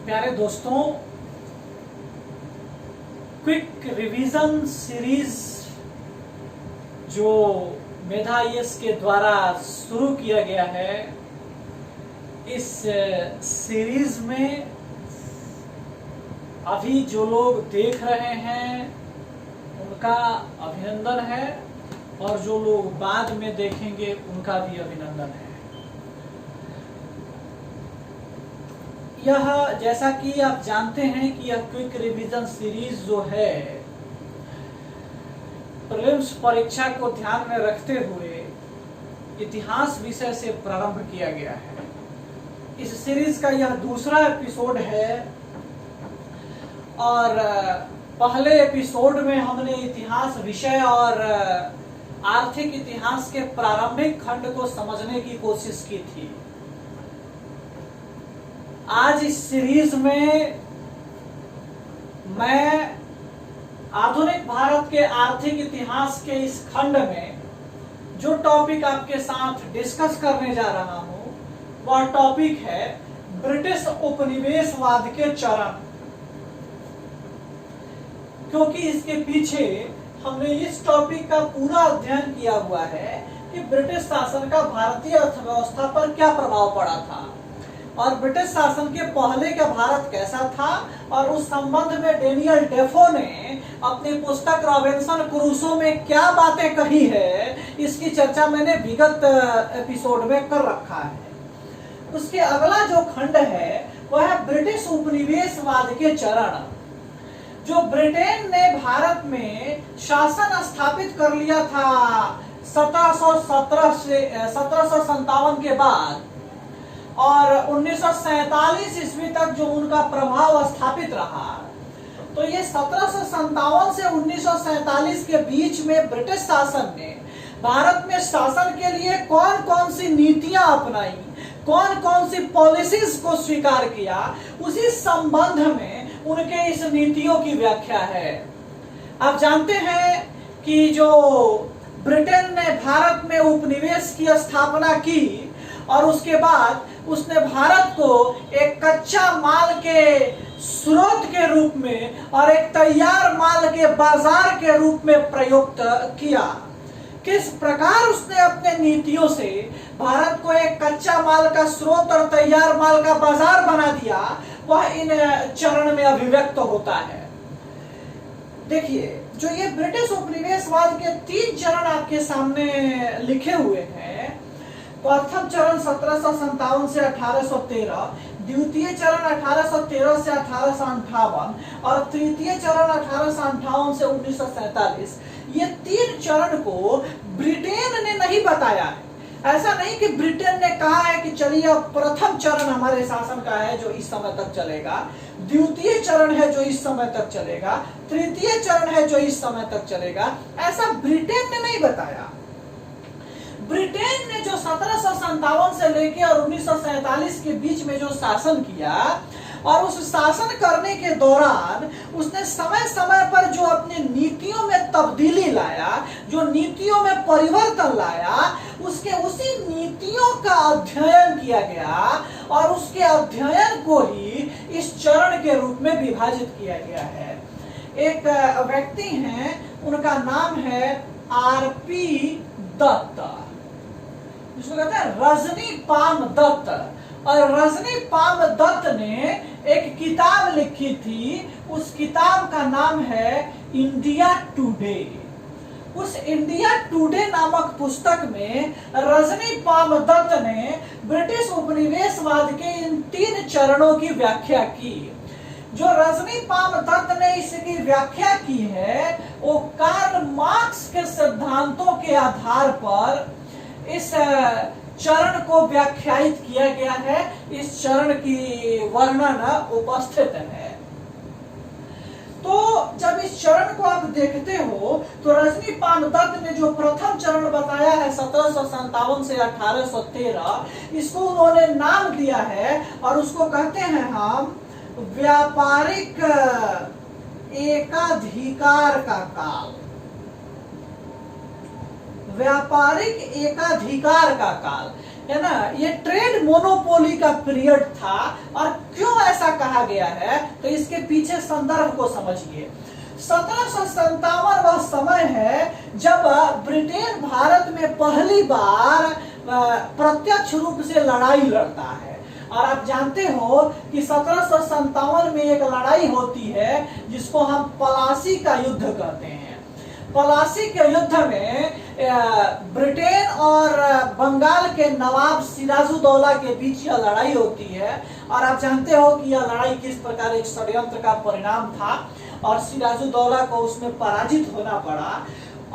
प्यारे दोस्तों, quick revision series जो मेधा आईएएस के द्वारा शुरू किया गया है, इस सीरीज में अभी जो लोग देख रहे हैं उनका अभिनंदन है और जो लोग बाद में देखेंगे उनका भी अभिनंदन है। यह जैसा कि आप जानते हैं कि यह क्विक रिवीजन सीरीज जो है प्रीलिम्स परीक्षा को ध्यान में रखते हुए इतिहास विषय से प्रारंभ किया गया है। इस सीरीज का यह दूसरा एपिसोड है और पहले एपिसोड में हमने इतिहास विषय और आर्थिक इतिहास के प्रारंभिक खंड को समझने की कोशिश की थी। आज इस सीरीज में मैं आधुनिक भारत के आर्थिक इतिहास के इस खंड में जो टॉपिक आपके साथ डिस्कस करने जा रहा हूं वह टॉपिक है ब्रिटिश उपनिवेशवाद के चरण। क्योंकि इसके पीछे हमने इस टॉपिक का पूरा अध्ययन किया हुआ है कि ब्रिटिश शासन का भारतीय अर्थव्यवस्था पर क्या प्रभाव पड़ा था और ब्रिटिश शासन के पहले का भारत कैसा था, और उस संबंध में डेनियल डेफो ने अपनी पुस्तक रॉबिन्सन क्रूसो में क्या बातें कही है, इसकी चर्चा मैंने विगत एपिसोड में कर रखा है। उसके अगला जो खंड है वह है ब्रिटिश उपनिवेशवाद के चरण। जो ब्रिटेन ने भारत में शासन स्थापित कर लिया था 1757 के बाद और 1947 ईस्वी तक जो उनका प्रभाव स्थापित रहा, तो ये 1757 से 1947 के बीच में ब्रिटिश शासन ने भारत में शासन के लिए कौन कौन सी नीतियां अपनाई, कौन कौन सी पॉलिसीज को स्वीकार किया, उसी संबंध में उनके इस नीतियों की व्याख्या है। आप जानते हैं कि जो ब्रिटेन ने भारत में उपनिवेश की स्थापना की और उसके बाद उसने भारत को एक कच्चा माल के स्रोत के रूप में और एक तैयार माल के बाजार के रूप में प्रयुक्त किया। किस प्रकार उसने अपने नीतियों से भारत को एक कच्चा माल का स्रोत और तैयार माल का बाजार बना दिया, वह इन चरण में अभिव्यक्त होता है। देखिए, जो ये ब्रिटिश उपनिवेशवाद के 3 चरण आपके सामने लिखे हुए हैं। प्रथम चरण 1757 से 1813, द्वितीय चरण 1813 से 1858 और तृतीय चरण 1858 से 1947। ये 3 चरण को ब्रिटेन ने नहीं बताया है। ऐसा नहीं कि ब्रिटेन ने कहा है कि चलिए अब प्रथम चरण हमारे शासन का है जो इस समय तक चलेगा, द्वितीय चरण है जो इस समय तक चलेगा, तृतीय चरण है जो इस समय तक चलेगा। ऐसा ब्रिटेन ने नहीं बताया। ब्रिटेन ने जो 1757 से लेकर और 1947 के बीच में जो शासन किया और उस शासन करने के दौरान उसने समय समय पर जो अपनी नीतियों में तब्दीली लाया, जो नीतियों में परिवर्तन लाया, उसी नीतियों का अध्ययन किया गया और उसके अध्ययन को ही इस चरण के रूप में विभाजित किया गया है। एक व्यक्ति हैं, उनका नाम है आरपी दत्त, जिसको कहते हैं रजनी पाम दत्त। और रजनी पाम दत्त ने एक किताब लिखी थी, उस किताब का नाम है इंडिया टुडे। उस इंडिया टुडे नामक पुस्तक में रजनी पाम दत्त ने ब्रिटिश उपनिवेशवाद के इन 3 चरणों की व्याख्या की। जो रजनी पाम दत्त ने इसकी व्याख्या की है वो कार्ल मार्क्स के सिद्धांतों के आधार पर इस चरण को व्याख्यायित किया गया है। इस चरण की वर्णन उपस्थित है। तो जब इस चरण को आप देखते हो तो रजनी पाम दत्त ने जो प्रथम चरण बताया है 1757 से 1813, इसको उन्होंने नाम दिया है और उसको कहते हैं हम व्यापारिक एकाधिकार का काल। व्यापारिक एकाधिकार का काल है ना, ये ट्रेड मोनोपोली का पीरियड था। और क्यों ऐसा कहा गया है, तो इसके पीछे संदर्भ को समझिए। 1757 वह समय है जब ब्रिटेन भारत में पहली बार प्रत्यक्ष रूप से लड़ाई लड़ता है। और आप जानते हो कि 1757 में एक लड़ाई होती है जिसको हम पलासी का युद्ध कहते हैं। पलासी के युद्ध में ब्रिटेन और बंगाल के नवाब सिराजुद्दौला के बीच यह लड़ाई होती है। और आप जानते हो कि यह लड़ाई किस प्रकार एक षड्यंत्र का परिणाम था और सिराजुद्दौला को उसमें पराजित होना पड़ा।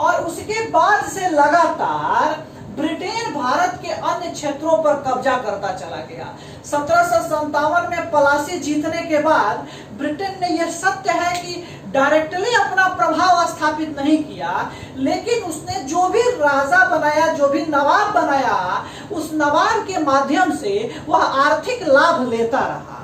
और उसके बाद से लगातार ब्रिटेन भारत के अन्य क्षेत्रों पर कब्जा करता चला गया। 1757 में पलासी जीतने के बाद ब्रिटेन ने यह सत्य है कि डायरेक्टली अपना प्रभाव स्थापित नहीं किया, लेकिन उसने जो भी राजा बनाया, जो भी नवाब बनाया, उस नवाब के माध्यम से वह आर्थिक लाभ लेता रहा।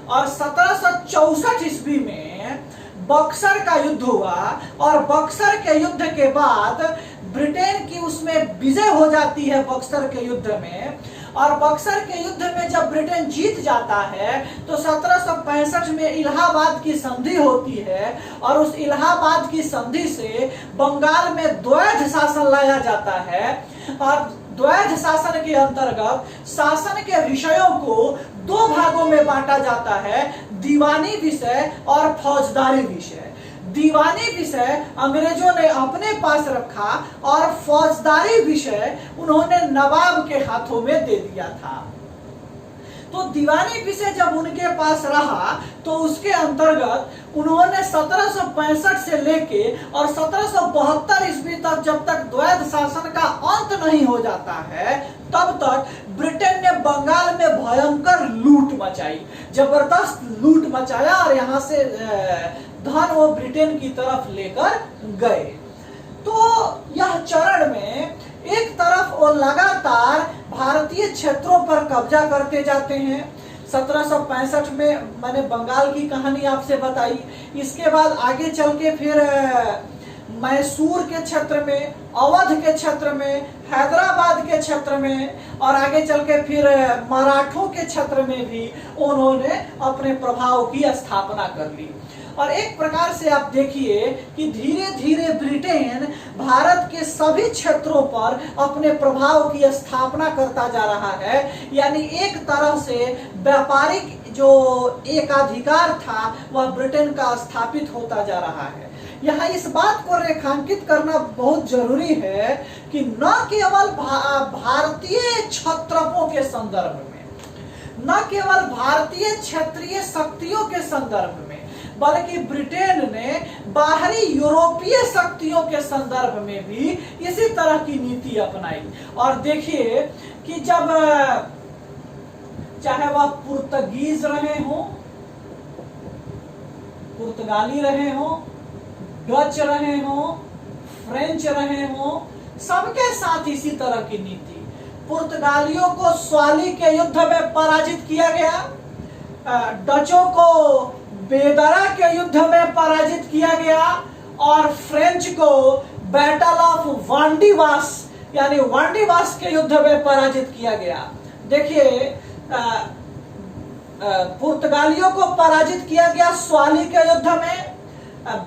और 1764 ईस्वी में बक्सर का युद्ध हुआ और बक्सर के युद्ध के बाद ब्रिटेन की उसमें विजय हो जाती है बक्सर के युद्ध में। और बक्सर के युद्ध में जब ब्रिटेन जीत जाता है तो 1765 में इलाहाबाद की संधि होती है और उस इलाहाबाद की संधि से बंगाल में द्वैध शासन लाया जाता है। और द्वैध शासन के अंतर्गत शासन के विषयों को दो भागों में बांटा जाता है, दीवानी विषय और फौजदारी विषय। दीवानी विषय अंग्रेजों ने अपने पास रखा और फौजदारी विषय उन्होंने नवाब के हाथों में दे दिया था। तो दीवानी विषय जब उनके पास रहा तो उसके अंतर्गत उन्होंने 1765 से लेके और 1772 ईस्वी तक, जब तक द्वैध शासन का अंत नहीं हो जाता है, तब तक ब्रिटेन ने बंगाल में भयंकर लूट मचाई, जबरदस्त लूट मचाया और यहाँ से धन वो ब्रिटेन की तरफ लेकर गए। तो यह चरण में एक तरफ वो लगातार भारतीय क्षेत्रों पर कब्जा करते जाते हैं। 1765 में मैंने बंगाल की कहानी आपसे बताई। इसके बाद आगे चल के फिर मैसूर के क्षेत्र में, अवध के क्षेत्र में, हैदराबाद के क्षेत्र में और आगे चल के फिर मराठों के क्षेत्र में भी उन्होंने अपने प्रभाव की स्थापना कर ली। और एक प्रकार से आप देखिए कि धीरे धीरे ब्रिटेन भारत के सभी क्षेत्रों पर अपने प्रभाव की स्थापना करता जा रहा है। यानी एक तरह से व्यापारिक जो एकाधिकार था वह ब्रिटेन का स्थापित होता जा रहा है। यहाँ इस बात को रेखांकित करना बहुत जरूरी है कि न केवल भारतीय क्षत्रपों के संदर्भ में, न केवल भारतीय क्षेत्रीय शक्तियों के संदर्भ में, बल्कि ब्रिटेन ने बाहरी यूरोपीय शक्तियों के संदर्भ में भी इसी तरह की नीति अपनाई। और देखिए कि जब चाहे वह पुर्तगीज रहे हो, पुर्तगाली रहे हो, डच रहे हो, फ्रेंच रहे हो, सबके साथ इसी तरह की नीति। पुर्तगालियों को स्वाली के युद्ध में पराजित किया गया, डचों को बेदरा के युद्ध में पराजित किया गया और फ्रेंच को बैटल ऑफ वांडीवास यानी वांडीवास के युद्ध में पराजित किया गया। देखिए पुर्तगालियों को पराजित किया गया स्वाली के युद्ध में,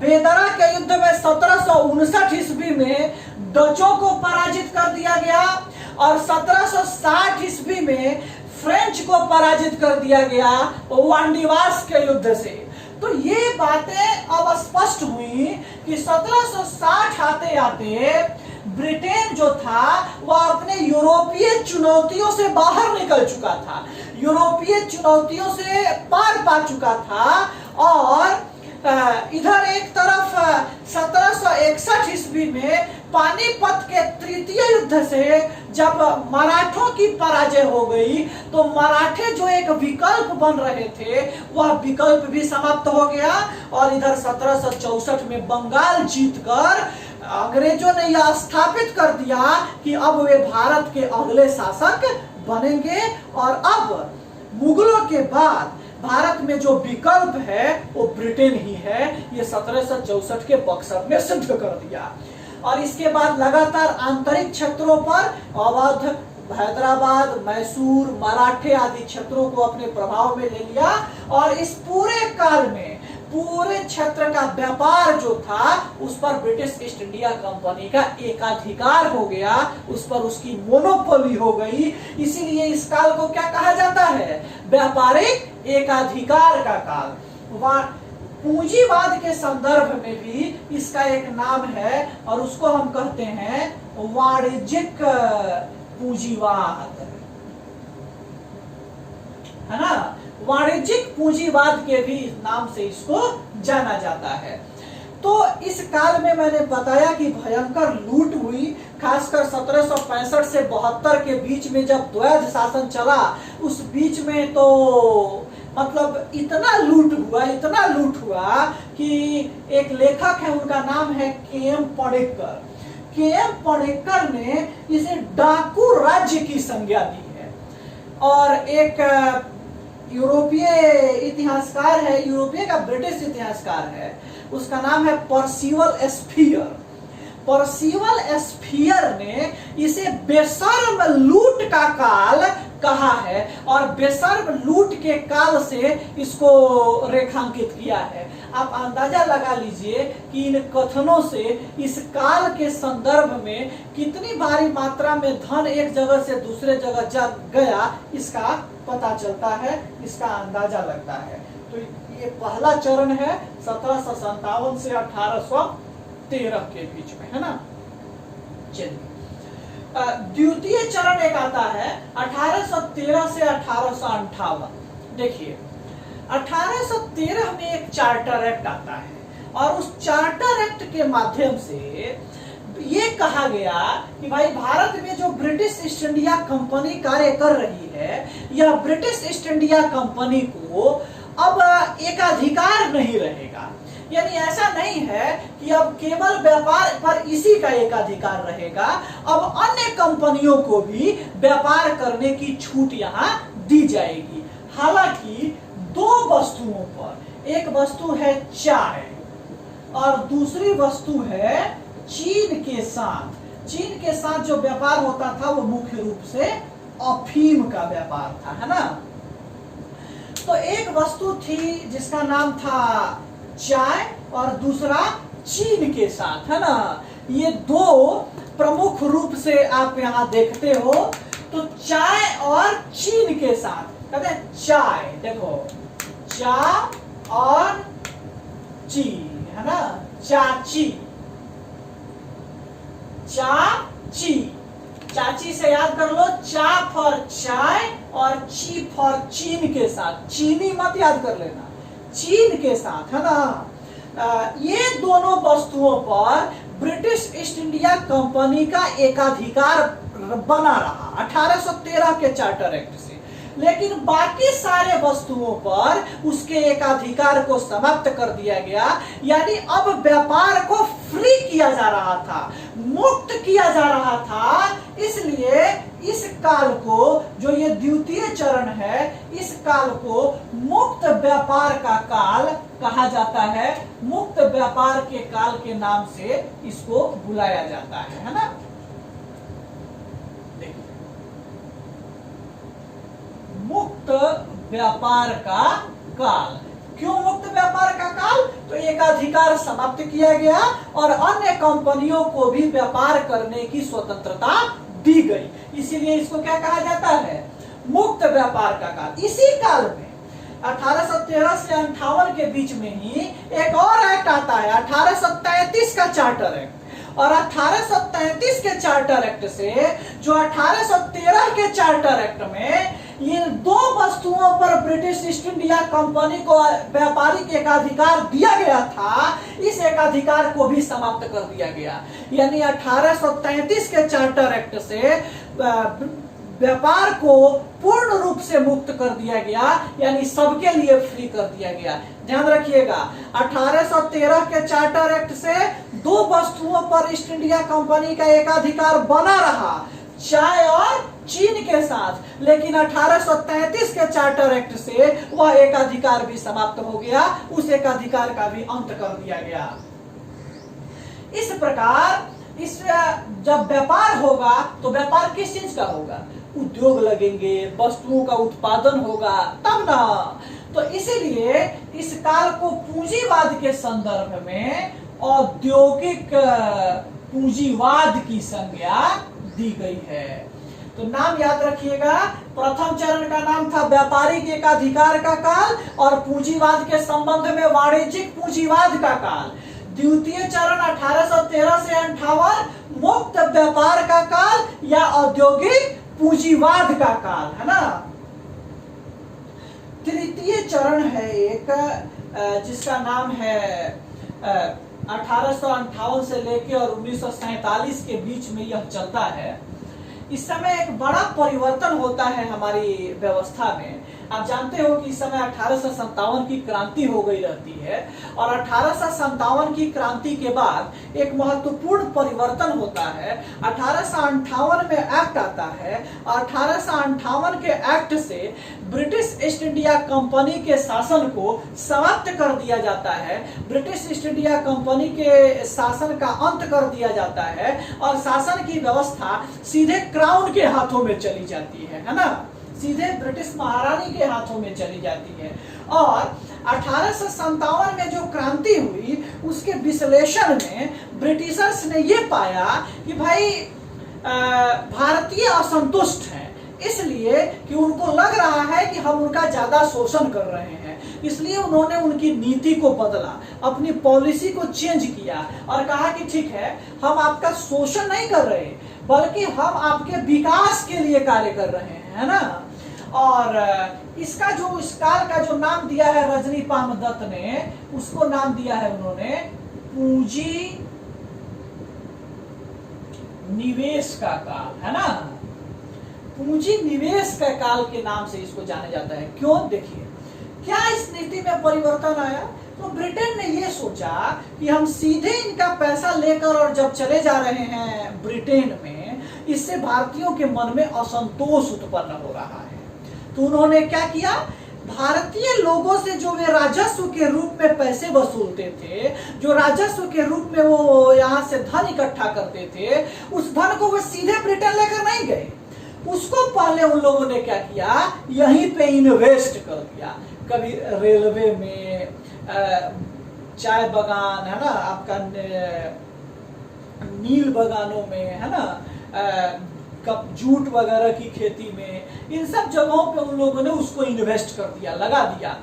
बेदरा के युद्ध में 1759 ईस्वी में डचों को पराजित कर दिया गया और 1760 ईस्वी में फ्रेंच को पराजित कर दिया गया वांडीवास के युद्ध से। तो ये बातें अब स्पष्ट हुई कि 1760 आते आते ब्रिटेन जो था वह अपने यूरोपीय चुनौतियों से बाहर निकल चुका था, यूरोपीय चुनौतियों से पार पा चुका था। और इधर एक तरफ 1761 ईस्वी में पानीपत के तृतीय युद्ध से जब मराठों की पराजय हो गई तो मराठे जो एक विकल्प बन रहे थे वह विकल्प भी समाप्त हो गया। और इधर 1764 में बंगाल जीतकर अंग्रेजों ने यह स्थापित कर दिया कि अब वे भारत के अगले शासक बनेंगे और अब मुगलों के बाद भारत में जो विकल्प है वो ब्रिटेन ही है। ये 1764 के बक्सर ने सिद्ध कर दिया। और इसके बाद लगातार आंतरिक क्षेत्रों पर अवध, हैदराबाद, मैसूर, मराठे आदि क्षेत्रों को अपने प्रभाव में ले लिया और इस पूरे काल में पूरे क्षेत्र का व्यापार जो था उस पर ब्रिटिश ईस्ट इंडिया कंपनी का एकाधिकार हो गया, उस पर उसकी मोनोपोली हो गई। इसीलिए इस काल को क्या कहा जाता है? व्यापारिक एकाधिकार का काल। पूंजीवाद के संदर्भ में भी इसका एक नाम है और उसको हम कहते हैं वाणिज्यिक पूंजीवाद, है ना। वाणिज्यिक पूंजीवाद के भी नाम से इसको जाना जाता है। तो इस काल में मैंने बताया कि भयंकर लूट हुई, खासकर 1765 से 72 के बीच में जब द्वैध शासन चला, उस बीच में तो मतलब इतना लूट हुआ कि एक लेखक है, उनका नाम है के.एम. पणिक्कर। के.एम. पणिक्कर ने इसे डाकू राज्य की संज्ञा दी है। और एक यूरोपीय इतिहासकार है, यूरोपीय का ब्रिटिश इतिहासकार है, उसका नाम है पर्सिवल स्फीयर। पर्सिवल स्फीयर ने इसे बेशर्म लूट का काल कहा है और बेशर्म लूट के काल से इसको रेखांकित किया है। आप अंदाजा लगा लीजिए कि इन कथनों से इस काल के संदर्भ में कितनी भारी मात्रा में धन एक जगह से दूसरे जगह जा गया, इसका पता चलता है, इसका अंदाजा लगता है। तो ये पहला चरण है 1757 से 1813 के बीच में, है ना। चलिए, द्वितीय चरण एक आता है 1813 से 1858। देखिए, 1813 में एक चार्टर एक्ट आता है और उस चार्टर एक्ट के माध्यम से ये कहा गया कि भाई भारत में जो ब्रिटिश ईस्ट इंडिया कंपनी कार्य कर रही है, यह ब्रिटिश ईस्ट इंडिया कंपनी को अब एकाधिकार नहीं रहेगा। यानी ऐसा नहीं है कि अब केवल व्यापार पर इसी का एकाधिकार रहेगा, अब अन्य कंपनियों को भी व्यापार करने की छूट यहाँ दी जाएगी। हालांकि दो वस्तुओं पर, एक वस्तु है चाय और दूसरी वस्तु है चीन के साथ। चीन के साथ जो व्यापार होता था वो मुख्य रूप से अफीम का व्यापार था, है ना। तो एक वस्तु थी जिसका नाम था चाय और दूसरा चीन के साथ, है ना। ये दो प्रमुख रूप से आप यहाँ देखते हो। तो चाय और चीन के साथ कहते हैं चाय, देखो चा और ची, है ना, चाची, चाची, चाची से याद कर लो, चा फॉर चाय और ची फॉर चीन के साथ, चीनी मत याद कर लेना, चीन के साथ, है ना। ये दोनों वस्तुओं पर ब्रिटिश ईस्ट इंडिया कंपनी का एकाधिकार बना रहा 1813 के चार्टर एक्ट से, लेकिन बाकी सारे वस्तुओं पर उसके एकाधिकार को समाप्त कर दिया गया। यानी अब व्यापार को फ्री किया जा रहा था, मुक्त किया जा रहा था। इसलिए इस काल को, जो ये द्वितीय चरण है, इस काल को मुक्त व्यापार का काल कहा जाता है। मुक्त व्यापार के काल के नाम से इसको बुलाया जाता है ना। मुक्त व्यापार का काल, क्यों मुक्त व्यापार का काल? तो एकाधिकार समाप्त किया गया और अन्य कंपनियों को भी व्यापार करने की स्वतंत्रता दी गई, इसीलिए इसको क्या कहा जाता है? मुक्त व्यापार का काल। इसी काल में 1813 से 58 के बीच में ही एक और एक्ट आता है, 1833 का चार्टर एक्ट। और 1833 के चार्टर एक्ट से जो 1813 के चार्टर एक्ट में ये दो वस्तुओं पर ब्रिटिश ईस्ट इंडिया कंपनी को व्यापारिक एकाधिकार दिया गया था, इस एकाधिकार को भी समाप्त कर दिया गया। यानी 1833 के चार्टर एक्ट से व्यापार को पूर्ण रूप से मुक्त कर दिया गया, यानी सबके लिए फ्री कर दिया गया। ध्यान रखिएगा, 1813 के चार्टर एक्ट से दो वस्तुओं पर ईस्ट इंडिया कंपनी का एकाधिकार बना रहा, चाय और चीन के साथ, लेकिन 1833 के चार्टर एक्ट से वह एकाधिकार भी समाप्त हो गया, उस एकाधिकार का भी अंत कर दिया गया। इस प्रकार इस जब व्यापार होगा तो व्यापार किस चीज का होगा? उद्योग लगेंगे, वस्तुओं का उत्पादन होगा, तब ना। तो इसीलिए इस काल को पूंजीवाद के संदर्भ में औद्योगिक पूंजीवाद की संज्ञा दी गई है। तो नाम याद रखिएगा, प्रथम चरण का नाम था व्यापारिक एकाधिकार का काल और पूंजीवाद के संबंध में वाणिज्यिक पूंजीवाद का काल। द्वितीय चरण 1813 से 58 मुक्त व्यापार का काल या औद्योगिक पूंजीवाद का काल, है ना। तृतीय चरण है एक जिसका नाम है 1858 से लेकर और 1947 के बीच में यह चलता है। इस समय एक बड़ा परिवर्तन होता है हमारी व्यवस्था में। आप जानते हो कि इस समय 1857 की क्रांति हो गई रहती है और 1857 की क्रांति के बाद एक महत्वपूर्ण परिवर्तन होता है। 1858 में एक्ट आता है। 1858 के एक्ट से ब्रिटिश ईस्ट इंडिया कंपनी के शासन को समाप्त कर दिया जाता है। ब्रिटिश ईस्ट इंडिया कंपनी के शासन का अंत कर दिया जाता है और शासन की व्यवस्था सीधे क्राउन के हाथों में चली जाती है ना, सीधे ब्रिटिश महारानी के हाथों में चली जाती है। और 1857 में जो क्रांति हुई उसके विश्लेषण में ब्रिटिशर्स ने ये पाया कि भाई भारतीय असंतुष्ट हैं, इसलिए कि उनको लग रहा है कि हम उनका ज्यादा शोषण कर रहे हैं। इसलिए उन्होंने उनकी नीति को बदला, अपनी पॉलिसी को चेंज किया और कहा कि ठीक है, हम आपका शोषण नहीं कर रहे बल्कि हम आपके विकास के लिए कार्य कर रहे हैं, है ना। और इसका जो इस काल का जो नाम दिया है रजनीपाल दत्त ने, उसको नाम दिया है उन्होंने पूंजी निवेश का काल, है ना। पूंजी निवेश का काल के नाम से इसको जाना जाता है। क्यों? देखिए क्या इस नीति में परिवर्तन आया। तो ब्रिटेन ने ये सोचा कि हम सीधे इनका पैसा लेकर और जब चले जा रहे हैं ब्रिटेन में, इससे भारतीयों के मन में असंतोष उत्पन्न हो रहा है। तो उन्होंने क्या किया, भारतीय लोगों से जो वे राजस्व के रूप में पैसे वसूलते थे, जो राजस्व के रूप में वो यहाँ से धन इकट्ठा करते थे, उस धन को वो सीधे ब्रिटेन लेकर नहीं गए। उसको पहले उन लोगों ने क्या किया, यहीं पे इन्वेस्ट कर दिया। कभी रेलवे में, चाय बागान, है ना, आपका नील बागानों में, है ना, जूट वगैरह की खेती में, इन सब जगहों पे उन लोगों ने उसको इन्वेस्ट कर दिया, लगा दिया।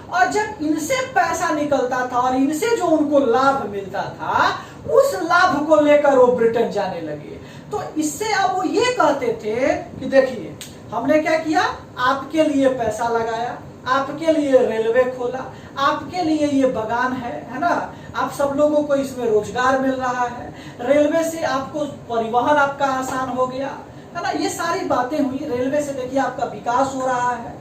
और जब इनसे पैसा निकलता था और इनसे जो उनको लाभ मिलता था, उस लाभ को लेकर वो ब्रिटेन जाने लगे। तो इससे अब वो ये कहते थे कि देखिए हमने क्या किया, आपके लिए पैसा लगाया, आपके लिए रेलवे खोला, आपके लिए ये बागान है ना, आप सब लोगों को इसमें रोजगार मिल रहा है, रेलवे से आपको परिवहन आपका आसान हो गया, है ना, ये सारी बातें हुई। रेलवे से देखिए आपका विकास हो रहा है।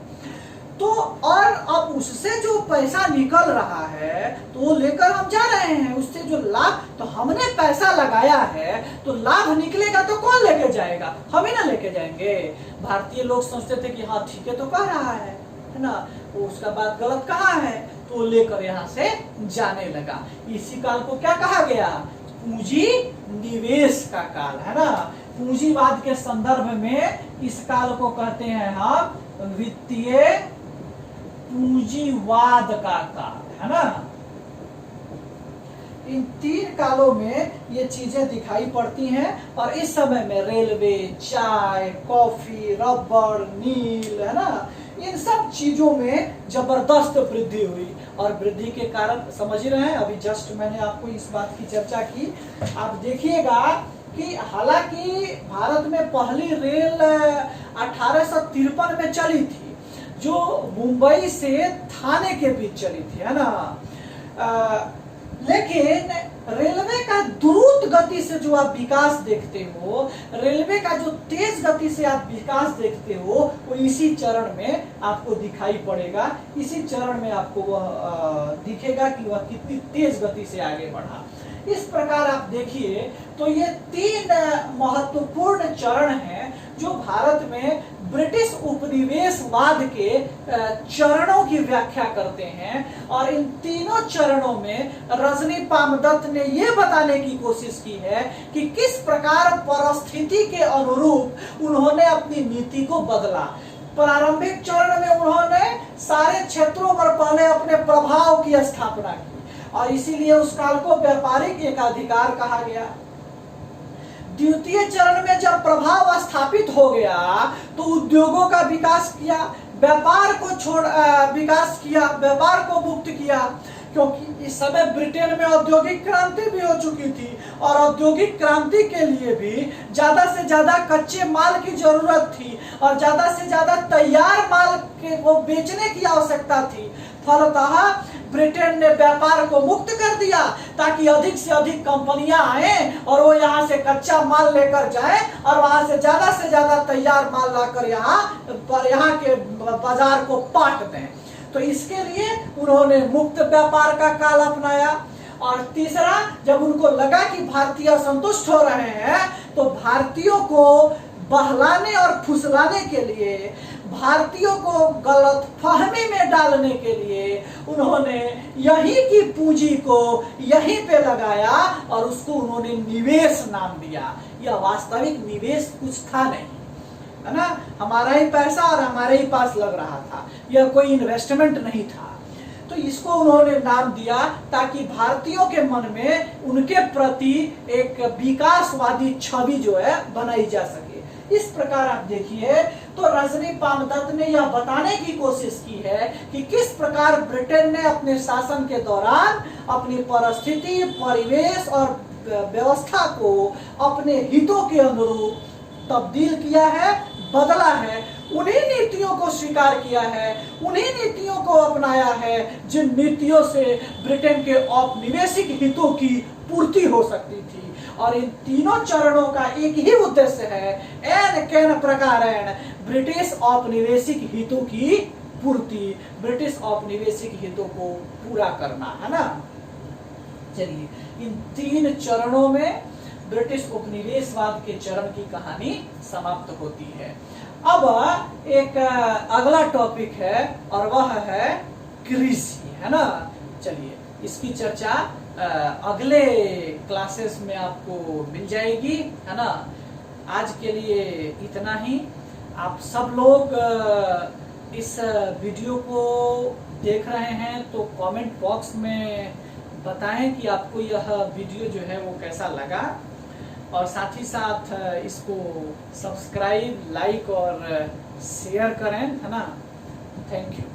तो और अब उससे जो पैसा निकल रहा है तो वो लेकर हम जा रहे हैं, उससे जो लाभ, तो हमने पैसा लगाया है तो लाभ निकलेगा तो कौन लेके जाएगा, हम ही ना लेके जाएंगे। भारतीय लोग सोचते थे कि हाँ ठीक है तो कह रहा है ना, तो उसका बात गलत कहा है, तो लेकर यहाँ से जाने लगा। इसी काल को क्या कहा गया, पूंजी निवेश का काल, है ना। पूंजीवाद के संदर्भ में इस काल को कहते हैं हम वित्तीय पूंजीवाद का काल, है ना। इन तीन कालों में ये चीजें दिखाई पड़ती हैं और इस समय में रेलवे, चाय, कॉफी, रबर, नील, है ना, इन सब चीजों में जबरदस्त वृद्धि हुई। और वृद्धि के कारण समझ ही रहे हैं, अभी जस्ट मैंने आपको इस बात की चर्चा की। आप देखिएगा कि हालांकि भारत में पहली रेल 1853 में चली थी, जो मुंबई से थाने के बीच चली थी, है ना। लेकिन रेलवे का द्रुत गति से जो आप विकास देखते हो, रेलवे का जो तेज गति से आप विकास देखते हो, वो इसी चरण में आपको दिखाई पड़ेगा। इसी चरण में आपको वह दिखेगा कि वह कितनी तेज गति से आगे बढ़ा। इस प्रकार आप देखिए तो ये तीन महत्वपूर्ण चरण हैं जो भारत में ब्रिटिश उपनिवेशवाद के चरणों की व्याख्या करते हैं। और इन तीनों चरणों में रजनी पामदत्त ने यह बताने की कोशिश की है कि किस प्रकार परिस्थिति के अनुरूप उन्होंने अपनी नीति को बदला। प्रारंभिक चरण में उन्होंने सारे क्षेत्रों पर पहले अपने प्रभाव की स्थापना की और इसीलिए उस काल को व्यापारिक एकाधिकार कहा गया। द्वितीय चरण में जब प्रभाव स्थापित हो गया तो उद्योगों का विकास किया, व्यापार को विकास किया, व्यापार को मुक्त किया, क्योंकि इस समय ब्रिटेन में औद्योगिक क्रांति भी हो चुकी थी और औद्योगिक क्रांति के लिए भी ज्यादा से ज्यादा कच्चे माल की जरूरत थी और ज्यादा से ज्यादा तैयार माल के वो बेचने की आवश्यकता थी। फलतः ब्रिटेन ने व्यापार को मुक्त कर दिया ताकि अधिक से अधिक कंपनियां आए और वो यहाँ से कच्चा माल लेकर जाए और वहां से ज्यादा तैयार माल लाकर यहाँ के बाजार को पाट दें। तो इसके लिए उन्होंने मुक्त व्यापार का काल अपनाया। और तीसरा, जब उनको लगा कि भारतीय असंतुष्ट हो रहे हैं तो भारतीयों को बहलाने और फुसलाने के लिए, भारतीयों को गलत फहमी में डालने के लिए उन्होंने यहीं की पूंजी को यहीं पे लगाया और उसको उन्होंने निवेश नाम दिया। यह वास्तविक निवेश कुछ था नहीं, है ना, हमारा ही पैसा और हमारे ही पास लग रहा था, यह कोई इन्वेस्टमेंट नहीं था। तो इसको उन्होंने नाम दिया ताकि भारतीयों के मन में उनके प्रति एक विकासवादी छवि जो है बनाई जा सके। इस प्रकार आप देखिए तो रजनी पामदत्त ने यह बताने की कोशिश की है कि किस प्रकार ब्रिटेन ने अपने शासन के दौरान अपनी परिस्थिति, परिवेश और व्यवस्था को अपने हितों के अनुरूप तब्दील किया है, बदला है, उन्हीं नीतियों को स्वीकार किया है, उन्हीं नीतियों को अपनाया है जिन नीतियों से ब्रिटेन के औपनिवेशिक हितों की पूर्ति हो सकती थी। और इन तीनों चरणों का एक ही उद्देश्य है, एन केन प्रकारेण ब्रिटिश औपनिवेशिक हितों की पूर्ति, ब्रिटिश औपनिवेशिक हितों को पूरा करना, है ना। चलिए, इन तीन चरणों में ब्रिटिश उपनिवेशवाद के चरण की कहानी समाप्त होती है। अब एक अगला टॉपिक है और वह है कृषि, है ना। चलिए, इसकी चर्चा अगले क्लासेस में आपको मिल जाएगी, है ना। आज के लिए इतना ही। आप सब लोग इस वीडियो को देख रहे हैं तो कमेंट बॉक्स में बताएं कि आपको यह वीडियो जो है वो कैसा लगा और साथ ही साथ इसको सब्सक्राइब, लाइक और शेयर करें, है ना। Thank you.